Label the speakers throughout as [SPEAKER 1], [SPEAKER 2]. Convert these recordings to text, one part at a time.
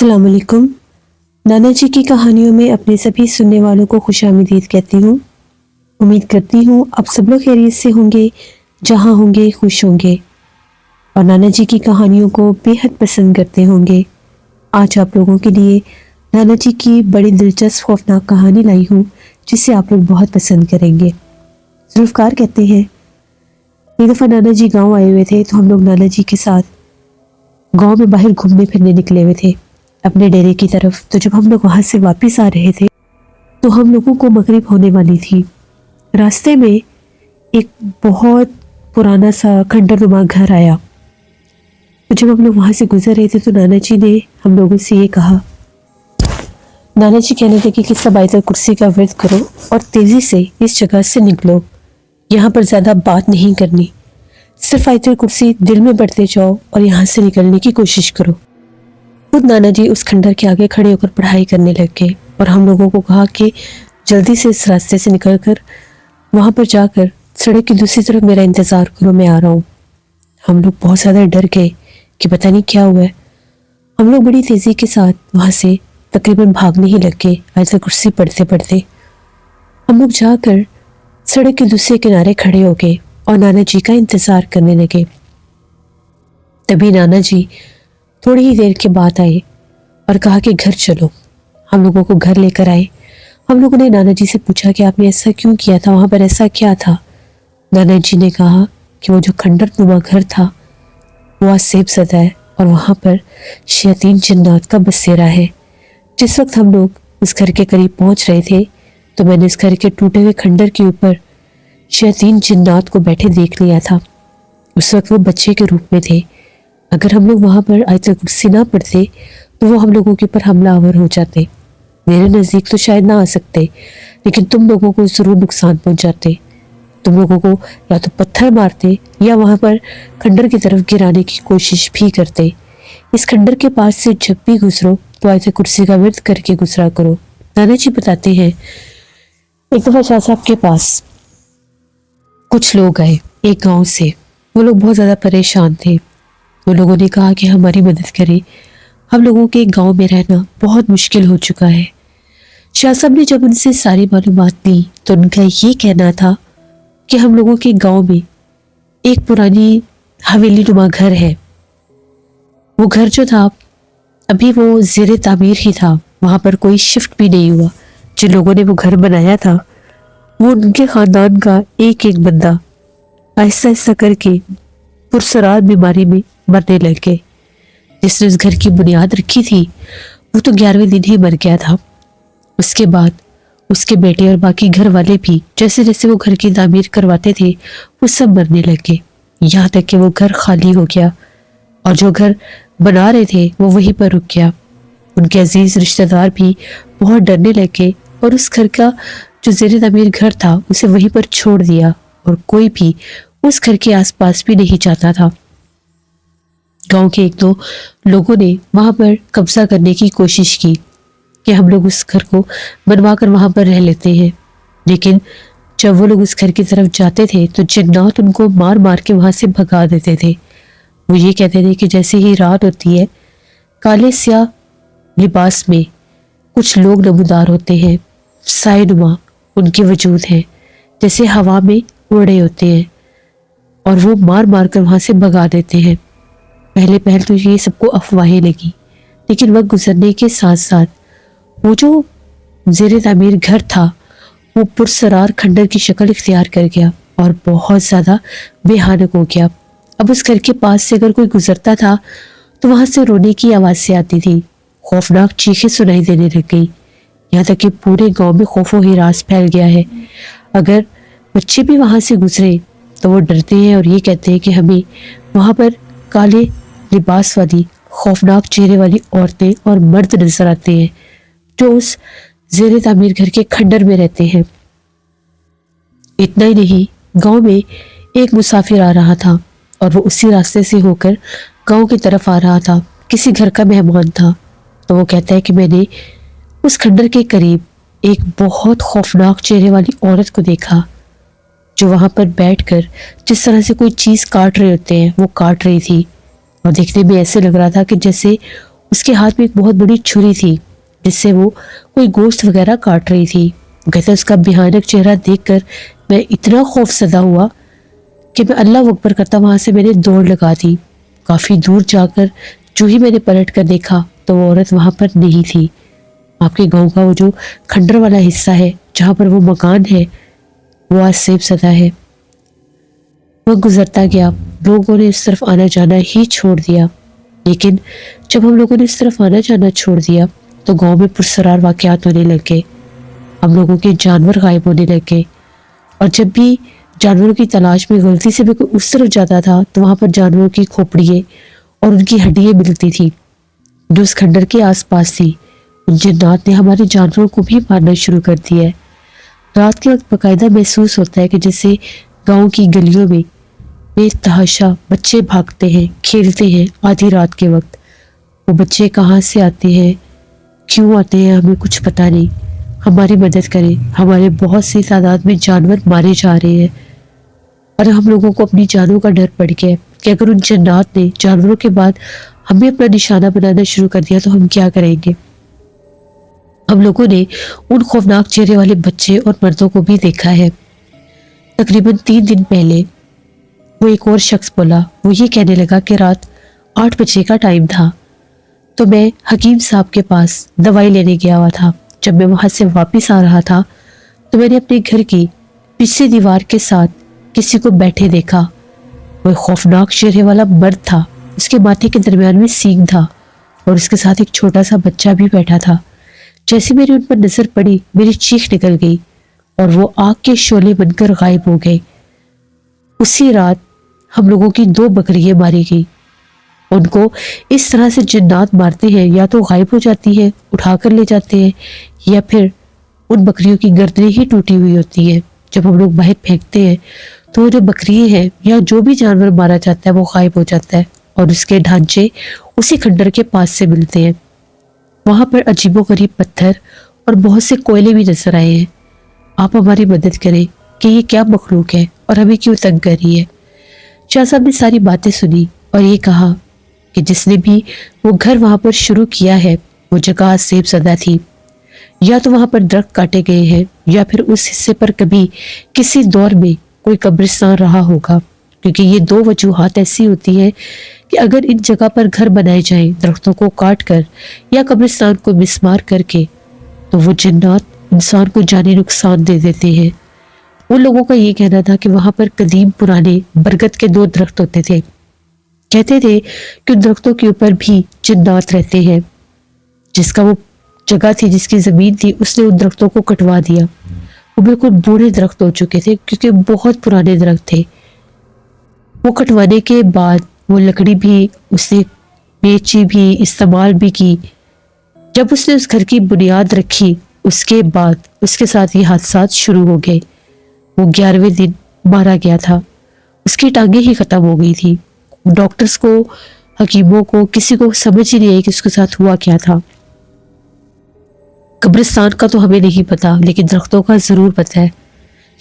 [SPEAKER 1] अस्सलाम वालेकुम। नाना जी की कहानियों में अपने सभी सुनने वालों को खुशामदीद कहती हूँ। उम्मीद करती हूँ आप सब लोग खैरियत से होंगे, जहाँ होंगे खुश होंगे और नाना जी की कहानियों को बेहद पसंद करते होंगे। आज आप लोगों के लिए नाना जी की बड़ी दिलचस्प खौफनाक कहानी लाई हूँ, जिसे आप लोग बहुत पसंद करेंगे। जुल्फकार कहते हैं, एक दफ़ा नाना जी गाँव आए हुए थे, तो हम लोग नाना जी के साथ गांव में बाहर घूमने फिरने निकले हुए थे अपने डेरे की तरफ। तो जब हम लोग वहां से वापस आ रहे थे तो हम लोगों को मगरिब होने वाली थी। रास्ते में एक बहुत पुराना सा खंडरनुमा घर आया। तो जब हम लोग वहां से गुजर रहे थे तो नाना जी ने हम लोगों से ये कहा, नाना जी कहने लगे कि सब आयतल कुर्सी का विर्द करो और तेजी से इस जगह से निकलो। यहाँ पर ज्यादा बात नहीं करनी, सिर्फ आयतल कुर्सी दिल में पढ़ते जाओ और यहाँ से निकलने की कोशिश करो। खुद नाना जी उस खंडर के आगे खड़े होकर पढ़ाई करने लग गए और हम लोगों को कहा कि जल्दी से इस रास्ते से निकलकर वहां पर जाकर सड़क की दूसरी तरफ मेरा इंतजार करो, मैं आ रहा हूँ। हम लोग बहुत ज़्यादा डर गए कि पता नहीं क्या हुआ है। हम लोग बड़ी तेज़ी के साथ वहाँ से तकरीबन भागने ही लग गए। आयतल कुर्सी पढ़ते पढ़ते हम लोग जाकर सड़क के दूसरे किनारे खड़े हो गए और नाना जी का इंतजार करने लगे। तभी नाना जी थोड़ी ही देर के बाद आए और कहा कि घर चलो। हम लोगों को घर लेकर आए। हम लोगों ने नाना जी से पूछा कि आपने ऐसा क्यों किया था, वहां पर ऐसा क्या था। नाना जी ने कहा कि वो जो खंडरनुमा घर था वो आज सेबज़दा है और वहां पर शैतान जिन्नात का बसेरा है। जिस वक्त हम लोग उस घर के करीब पहुंच रहे थे तो मैंने इस घर के टूटे हुए खंडर के ऊपर शैतान जिन्नात को बैठे देख लिया था। उस वक्त वो बच्चे के रूप में थे। अगर हम लोग वहां पर आयतल कुर्सी ना पढ़ते तो वो हम लोगों के ऊपर हमलावर हो जाते। मेरे नज़दीक तो शायद ना आ सकते, लेकिन तुम लोगों को ज़रूर नुकसान पहुंचाते। तुम लोगों को या तो पत्थर मारते या वहां पर खंडर की तरफ गिराने की कोशिश भी करते। इस खंडर के पास से जब भी गुजरो तो आयतल कुर्सी का विर्द करके गुजरा करो। नाना जी बताते हैं, एक दफ़ा शाह साहब के पास कुछ लोग आए एक गांव से। वो लोग बहुत ज़्यादा परेशान थे। वो लोगों ने कहा कि हमारी मदद करें, हम लोगों के गांव में रहना बहुत मुश्किल हो चुका है। शाह साहब ने जब उनसे सारी मालूमात दी तो उनका ये कहना था कि हम लोगों के गांव में एक पुरानी हवेली नुमा घर है। वो घर जो था अभी वो ज़ेरे तामीर ही था, वहां पर कोई शिफ्ट भी नहीं हुआ। जिन लोगों ने वो घर बनाया था वो उनके खानदान का एक एक बंदा आहिस्ता आहिस्ता करके पुरसरार बीमारी में मरने लग गए। जिसने उस घर की बुनियाद रखी थी वो तो 11वें दिन ही मर गया था। उसके बाद उसके बेटे और बाकी घर वाले भी जैसे जैसे वो घर की तामीर करवाते थे वो सब मरने लग गए, यहाँ तक कि वो घर खाली हो गया और जो घर बना रहे थे वो वहीं पर रुक गया। उनके अजीज रिश्तेदार भी बहुत डरने लग गए और उस घर का जो ज़ेरे तामीर घर था उसे वहीं पर छोड़ दिया और कोई भी उस घर के आसपास भी नहीं जाता था। गांव के एक दो लोगों ने वहां पर कब्जा करने की कोशिश की कि हम लोग उस घर को बनवा कर वहां पर रह लेते हैं, लेकिन जब वो लोग उस घर की तरफ जाते थे तो जिन्नात उनको मार मार के वहां से भगा देते थे। वो ये कहते थे कि जैसे ही रात होती है काले स्याह लिबास में कुछ लोग नमूदार होते हैं, सायनुमा उनके वजूद हैं, जैसे हवा में उड़ रहे होते हैं और वो मार मार कर वहां से भगा देते हैं। पहले पहल तो ये सबको अफवाहें लगी, लेकिन वक्त गुजरने के साथ साथ वो जो ज़ेरे तामीर घर था वो पुरसरार खंडर की शक्ल इख्तियार कर गया और बहुत ज़्यादा बेहानक हो गया। अब उस घर के पास से अगर कोई गुजरता था तो वहां से रोने की आवाज़ें आती थी, खौफनाक चीखें सुनाई देने लग गई, यहाँ तक कि पूरे गांव में खौफो हिरास फैल गया है। अगर बच्चे भी वहां से गुजरे तो वो डरते हैं और ये कहते हैं कि हमें वहां पर काले लिबास वाली खौफनाक चेहरे वाली औरतें और मर्द नजर आते हैं जो उस ज़ेरे तामीर घर के खंडर में रहते हैं। इतना ही नहीं, गांव में एक मुसाफिर आ रहा था और वो उसी रास्ते से होकर गांव की तरफ आ रहा था। किसी घर का मेहमान था। तो वो कहता है कि मैंने उस खंडर के करीब एक बहुत खौफनाक चेहरे वाली औरत को देखा जो वहां पर बैठकर जिस तरह से कोई चीज काट रहे होते हैं वो काट रही थी और देखने में ऐसे लग रहा था कि जैसे اس کے ہاتھ میں ایک بہت بڑی چھری تھی جس سے وہ کوئی گوشت وغیرہ کاٹ رہی تھی۔ کہتے اس کا بھیانک چہرہ دیکھ کر میں اتنا خوف زدہ ہوا کہ میں اللہ اکبر کرتا وہاں سے میں نے دوڑ لگا دی۔ کافی دور جا کر جو ہی میں نے پلٹ کر دیکھا تو وہ عورت وہاں پر نہیں تھی۔ آپ کے گاؤں کا وہ جو کھنڈر والا حصہ ہے جہاں پر وہ مکان ہے وہ آج سیب زدہ ہے۔ وہ گزرتا گیا، لوگوں نے اس طرف آنا جانا ہی چھوڑ دیا، لیکن جب ہم لوگوں نے اس طرف آنا جانا چھوڑ دیا تو گاؤں میں پرسرار واقعات ہونے لگے۔ ہم لوگوں کے جانور غائب ہونے لگے، اور جب بھی جانوروں کی تلاش میں غلطی سے بھی کوئی اس طرف جاتا تھا تو وہاں پر جانوروں کی کھوپڑیاں اور ان کی ہڈیاں ملتی تھی جو اس کھنڈر کے آس پاس تھی۔ ان جنات نے ہمارے جانوروں کو بھی مارنا شروع کر دیا ہے۔ رات کے وقت باقاعدہ محسوس ہوتا ہے کہ جیسے گاؤں کی گلیوں میں بے تحاشا بچے بھاگتے ہیں، کھیلتے ہیں آدھی رات کے وقت۔ وہ بچے کہاں سے آتے ہیں، کیوں آتے ہیں، ہمیں کچھ پتہ نہیں۔ ہماری مدد کریں، ہمارے بہت سی تعداد میں جانور مارے جا رہے ہیں، اور ہم لوگوں کو اپنی جانوں کا ڈر پڑ گیا ہے کہ اگر ان جنات نے جانوروں کے بعد ہمیں اپنا نشانہ بنانا شروع کر دیا تو ہم کیا کریں گے۔ ہم لوگوں نے ان خوفناک چہرے والے بچے اور مردوں کو بھی دیکھا ہے۔ تقریباً 3 دن پہلے وہ ایک اور شخص بولا، وہ یہ کہنے لگا کہ رات 8 بجے کا ٹائم تھا تو میں حکیم صاحب کے پاس دوائی لینے گیا ہوا تھا۔ جب میں وہاں سے واپس آ رہا تھا تو میں نے اپنے گھر کی پچھلی دیوار کے ساتھ کسی کو بیٹھے دیکھا۔ وہ خوفناک چہرے والا مرد تھا، اس کے ماتھے کے درمیان میں سینگ تھا اور اس کے ساتھ ایک چھوٹا سا بچہ بھی بیٹھا تھا۔ جیسے میری ان پر نظر پڑی میری چیخ نکل گئی اور وہ آگ کے شعلے بن کر غائب ہو گئے۔ اسی رات ہم لوگوں کی 2 بکریاں ماری گئی۔ ان کو اس طرح سے جنات مارتے ہیں، یا تو غائب ہو جاتی ہے، اٹھا کر لے جاتے ہیں، یا پھر ان بکریوں کی گردنیں ہی ٹوٹی ہوئی ہوتی ہیں۔ جب ہم لوگ باہر پھینکتے ہیں تو وہ جو بکریاں ہیں یا جو بھی جانور مارا جاتا ہے وہ غائب ہو جاتا ہے، اور اس کے ڈھانچے اسی کھنڈر کے پاس سے ملتے ہیں۔ وہاں پر عجیب و غریب پتھر اور بہت سے کوئلے بھی نظر آئے ہیں۔ آپ ہماری مدد کریں کہ یہ کیا مخلوق ہے اور ہمیں کیوں تنگ کر رہی ہے۔ شاہ صاحب نے ساری باتیں سنی اور یہ کہا کہ جس نے بھی وہ گھر وہاں پر شروع کیا ہے وہ جگہ سیب زدہ تھی، یا تو وہاں پر درخت کاٹے گئے ہیں یا پھر اس حصے پر کبھی کسی دور میں کوئی قبرستان رہا ہوگا، کیونکہ یہ 2 وجوہات ایسی ہوتی ہیں کہ اگر ان جگہ پر گھر بنائے جائیں درختوں کو کاٹ کر یا قبرستان کو مسمار کر کے تو وہ جنات انسان کو جانی نقصان دے دیتے ہیں۔ ان لوگوں کا یہ کہنا تھا کہ وہاں پر قدیم پرانے برگد کے 2 درخت ہوتے تھے، کہتے تھے کہ ان درختوں کے اوپر بھی جنات رہتے ہیں۔ جس کا وہ جگہ تھی، جس کی زمین تھی، اس نے ان درختوں کو کٹوا دیا۔ وہ بالکل بوڑھے درخت ہو چکے تھے کیونکہ بہت پرانے درخت تھے۔ وہ کٹوانے کے بعد وہ لکڑی بھی اس نے بیچی بھی، استعمال بھی کی۔ جب اس نے اس گھر کی بنیاد رکھی اس کے بعد اس کے ساتھ یہ حادثات شروع ہو گئے۔ وہ 11ویں دن مارا گیا تھا، اس کی ٹانگیں ہی ختم ہو گئی تھی۔ ڈاکٹرز کو، حکیموں کو، کسی کو سمجھ ہی نہیں آئی کہ اس کے ساتھ ہوا کیا تھا۔ قبرستان کا تو ہمیں نہیں پتا، لیکن درختوں کا ضرور پتہ ہے۔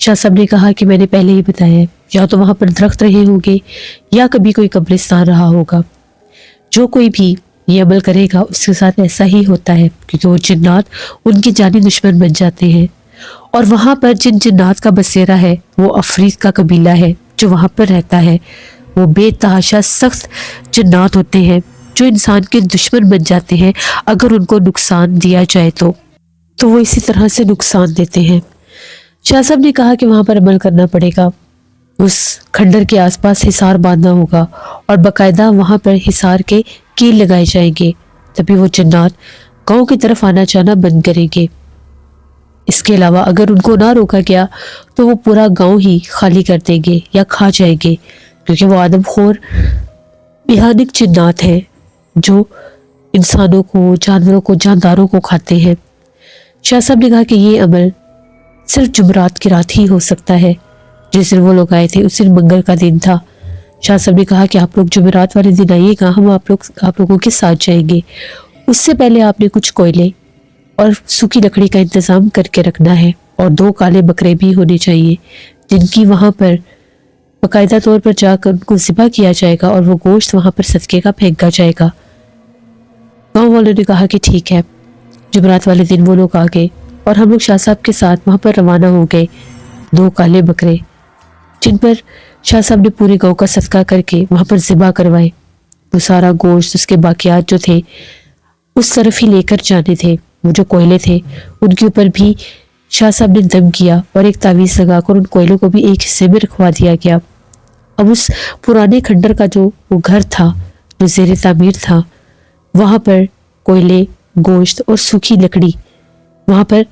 [SPEAKER 1] شاہ صاحب نے کہا کہ میں نے پہلے ہی بتایا ہے، یا تو وہاں پر درخت رہے ہوں گے یا کبھی کوئی قبرستان رہا ہوگا۔ جو کوئی بھی یہ عمل کرے گا اس کے ساتھ ایسا ہی ہوتا ہے، کیونکہ وہ جنات ان کی جانی دشمن بن جاتے ہیں۔ اور وہاں پر جن جنات کا بسیرا ہے وہ افریت کا قبیلہ ہے جو وہاں پر رہتا ہے۔ وہ بے تحاشا سخت جنات ہوتے ہیں جو انسان کے دشمن بن جاتے ہیں اگر ان کو نقصان دیا جائے تو وہ اسی طرح سے نقصان دیتے ہیں۔ شاہ صاحب نے کہا کہ وہاں پر عمل کرنا پڑے گا، اس کھنڈر کے آس پاس حصار باندھنا ہوگا اور باقاعدہ وہاں پر حصار کے کیل لگائے جائیں گے، تبھی وہ جنات گاؤں کی طرف آنا جانا بند کریں گے۔ اس کے علاوہ اگر ان کو نہ روکا گیا تو وہ پورا گاؤں ہی خالی کر دیں گے یا کھا جائیں گے، کیونکہ وہ آدم خور بھیانک جنات ہیں جو انسانوں کو، جانوروں کو، جانداروں کو کھاتے ہیں۔ شاہ صاحب نے کہا کہ یہ عمل صرف جمعرات کی رات ہی ہو سکتا ہے۔ جس دن وہ لوگ آئے تھے اس دن منگل کا دن تھا۔ شاہ صاحب نے کہا کہ آپ لوگ جمعرات والے دن آئیے گا، ہم آپ لوگوں کے ساتھ جائیں گے۔ اس سے پہلے آپ نے کچھ کوئلے اور سوکھی لکڑی کا انتظام کر کے رکھنا ہے، اور 2 کالے بکرے بھی ہونے چاہیے جن کی وہاں پر باقاعدہ طور پر جا کر ان کو ذبح کیا جائے گا اور وہ گوشت وہاں پر صدقے کا پھینکا جائے گا۔ गाँव वालों ने कहा कि ठीक है। जुमेरात वाले दिन वो लोग आ गए और हम लोग शाह साहब के साथ वहाँ पर रवाना हो गए। 2 काले बकरे जिन पर शाह साहब ने पूरे गांव का सदका करके वहाँ पर ज़िबा करवाए। वो सारा गोश्त, उसके बाकियात जो थे उस तरफ ही लेकर जाने थे। वो जो कोयले थे उनके ऊपर भी शाह साहब ने दम किया और एक तावीज़ लगाकर उन कोयलों को भी एक हिस्से में रखवा दिया गया। अब उस पुराने खंडर का जो वो घर था, जो ज़ेर तामीर था, वहाँ पर कोयले, गोश्त और सूखी लकड़ी, वहाँ पर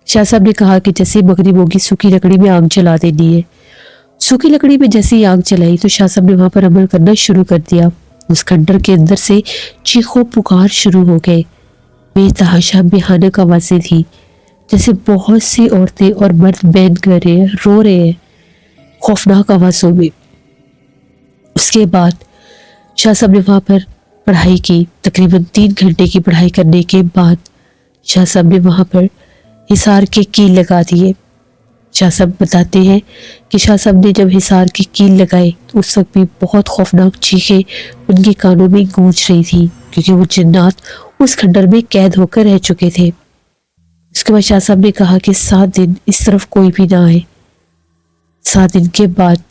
[SPEAKER 1] शाह साहब ने कहा कि जैसे मगरिब होगी सूखी लकड़ी में आग जला देनी है। सूखी लकड़ी में जैसे ही आग जलाई तो शाह साहब ने वहाँ पर अमल करना शुरू कर दिया। उस खंडर के अंदर से चीखों पुकार शुरू हो गए। बेतहाशा भयानक आवाज़ें थी, जैसे बहुत सी औरतें और मर्द बैन कर रहे हैं, रो रहे हैं खौफनाक आवाज़ों में। उसके बाद शाह साहब ने वहाँ पर पढ़ाई की। तकरीबन 3 घंटे की पढ़ाई करने के बाद शाह साहब ने वहाँ पर हिसार के कील लगा दिए। शाह साहब बताते हैं कि शाह साहब ने जब हिसार की कील लगाए तो उस वक्त भी बहुत खौफनाक चीखें उनके कानों में गूंज रही थी, क्योंकि वो जिन्नात उस खंडर में कैद होकर रह चुके थे। उसके बाद शाह साहब ने कहा कि 7 दिन इस तरफ कोई भी ना आए। 7 दिन के बाद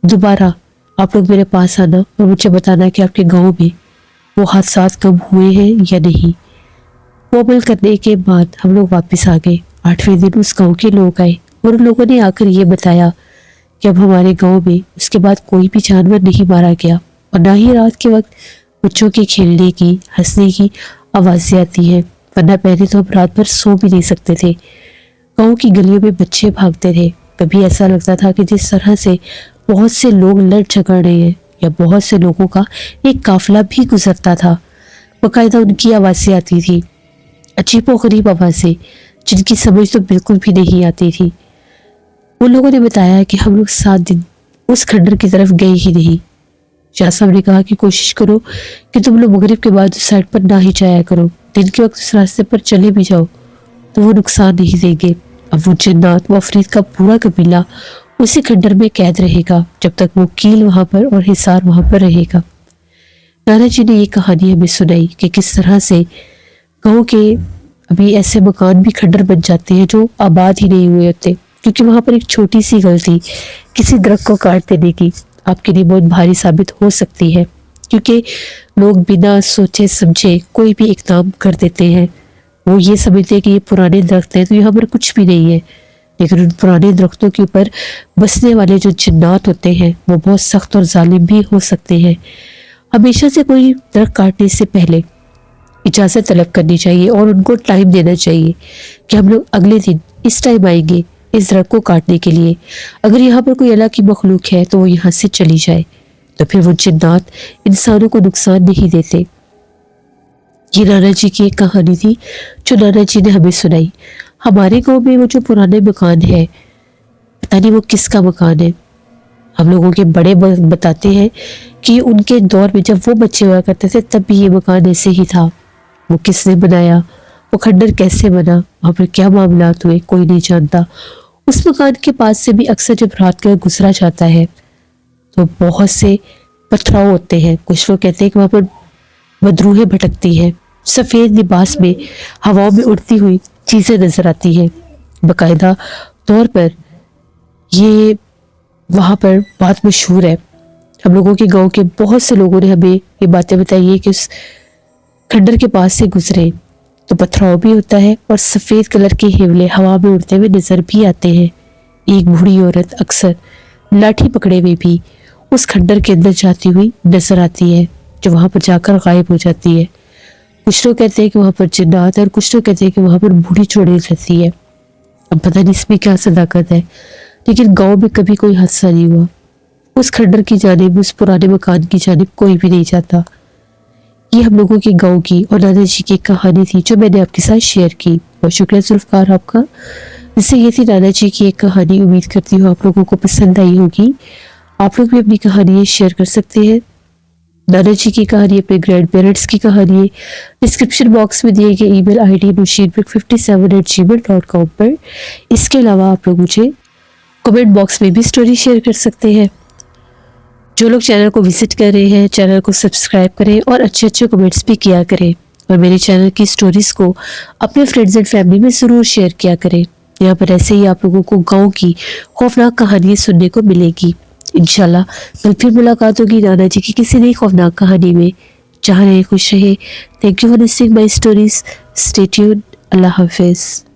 [SPEAKER 1] दोबारा आप लोग मेरे पास आना और मुझे बताना कि आपके गाँव में वो हादसात कम हुए हैं या नहीं। वो अमल करने के बाद हम लोग वापस आ गए। 8वें दिन उस गांव के लोग आए और उन लोगों ने आकर ये बताया कि अब हमारे गांव में उसके बाद कोई भी जानवर नहीं मारा गया और ना ही रात के वक्त बच्चों के खेलने की, हंसने की आवाज़ें आती हैं, वरना पहले तो हम रात भर सो भी नहीं सकते थे। गाँव की गलियों में बच्चे भागते थे। कभी ऐसा लगता था कि जिस तरह से बहुत से लोग लड़ झगड़ रहे हैं या बहुत से लोगों का एक काफिला भी गुजरता था। बाकायदा उनकी आवाज़ें आती थी, अजीबो गरीब आवाज़ें जिनकी समझ तो बिल्कुल भी नहीं आती थी। उन लोगों ने बताया कि हम लोग 7 दिन उस खंडर की तरफ गए ही नहीं। शाह साहब ने कहा कि कोशिश करो कि तुम लोग मगरिब के बाद उस साइड पर ना ही जाया करो। दिन के वक्त उस रास्ते पर चले भी जाओ तो वो नुकसान नहीं देंगे। अब वो जिन्नात, वो अफरीद का पूरा कबीला उसी खंडर में कैद रहेगा जब तक वो कील वहां पर और हिसार वहां पर रहेगा। नाना जी ने ये कहानी हमें सुनाई कि किस तरह से गाँव के अभी ऐसे मकान भी खंडर बन जाते हैं जो आबाद ही नहीं हुए होते, क्योंकि वहां पर एक छोटी सी गलती किसी दरख्त को काट देने की आपके लिए बहुत भारी साबित हो सकती है, क्योंकि लोग बिना सोचे समझे कोई भी इकदाम कर देते हैं। वो ये समझते हैं कि ये पुराने दरख्त हैं तो यहाँ पर कुछ भी नहीं है, लेकिन उन पुराने दरख्तों के ऊपर बसने वाले जो जिन्नात होते हैं वो बहुत सख्त और जालिम भी हो सकते हैं। हमेशा से कोई दरख्त काटने से पहले इजाज़त तलब करनी चाहिए और उनको टाइम देना चाहिए कि हम लोग अगले दिन इस टाइम आएंगे इस दरख्त को काटने के लिए। अगर यहाँ पर कोई अल्लाह की मखलूक है तो वो यहाँ से चली जाए, तो फिर वो जिन्नात इंसानों को नुकसान नहीं देते। ये नाना जी की एक कहानी थी जो नाना जी ने हमें सुनाई। हमारे गांव में वो जो पुराने मकान है, पता नहीं वो किसका मकान है। हम लोगों के बड़े बताते हैं कि उनके दौर में जब वो बच्चे हुआ करते थे तब भी ये मकान ऐसे ही था। वो किसने बनाया, वो खंडर कैसे बना, वहाँ पर क्या मामलात हुए, कोई नहीं जानता। उस मकान के पास से भी अक्सर जब रात का गुजरा जाता है तो बहुत से पथराव होते हैं। कुछ लोग कहते हैं कि वहाँ पर बदरूहें भटकती हैं, सफ़ेद लिबास में हवाओं में उड़ती हुई चीज़ें नजर आती हैं। बाकायदा तौर पर ये वहाँ पर बात मशहूर है। हम लोगों के गांव के बहुत से लोगों ने हमें ये बातें बताई है कि उस खंडर के पास से गुजरे तो पथराव भी होता है और सफ़ेद कलर के हिवले हवा में उड़ते हुए नजर भी आते हैं। एक बूढ़ी औरत अक्सर लाठी पकड़े हुए भी उस खंडर के अंदर जाती हुई नजर आती है, जो वहाँ पर जाकर गायब हो जाती है। कुछ लोग कहते हैं कि वहाँ पर जिन्नात है और कुछ लोग कहते हैं कि वहाँ पर बूढ़ी चोड़ी रहती है। अब पता नहीं इसमें क्या सदाकत है, लेकिन गांव में कभी कोई हादसा नहीं हुआ। उस खंडर की जानिब, उस पुराने मकान की जानिब कोई भी नहीं जाता। ये हम लोगों के गांव की और नाना जी की कहानी थी जो मैंने आपके साथ शेयर की। बहुत शुक्रिया जुल्फकार आपका। इससे ये थी नाना जी की एक कहानी। उम्मीद करती हूँ आप लोगों को पसंद आई होगी। आप लोग भी अपनी कहानी शेयर कर सकते हैं। नाना जी की कहानी, अपने ग्रैंड पेरेंट्स की कहानी डिस्क्रिप्शन बॉक्स में दिए गए ईमेल आईडी nusheenbek57@gmail.com पर। इसके अलावा आप लोग मुझे कमेंट बॉक्स में भी स्टोरी शेयर कर सकते हैं। जो लोग चैनल को विजिट कर रहे हैं, चैनल को सब्सक्राइब करें और अच्छे अच्छे कमेंट्स भी किया करें। اور میرے چینل کی سٹوریز کو اپنے فرینڈز اینڈ فیملی میں ضرور شیئر کیا کریں. یہاں پر ایسے ہی آپ لوگوں کو گاؤں کی خوفناک کہانیاں سننے کو ملے گی. انشاءاللہ کل پھر ملاقات ہوگی نانا جی کی کسی نئی خوفناک کہانی میں. جہاں رہے خوش رہے. Thank you for listening my stories. Stay tuned. اللہ حافظ.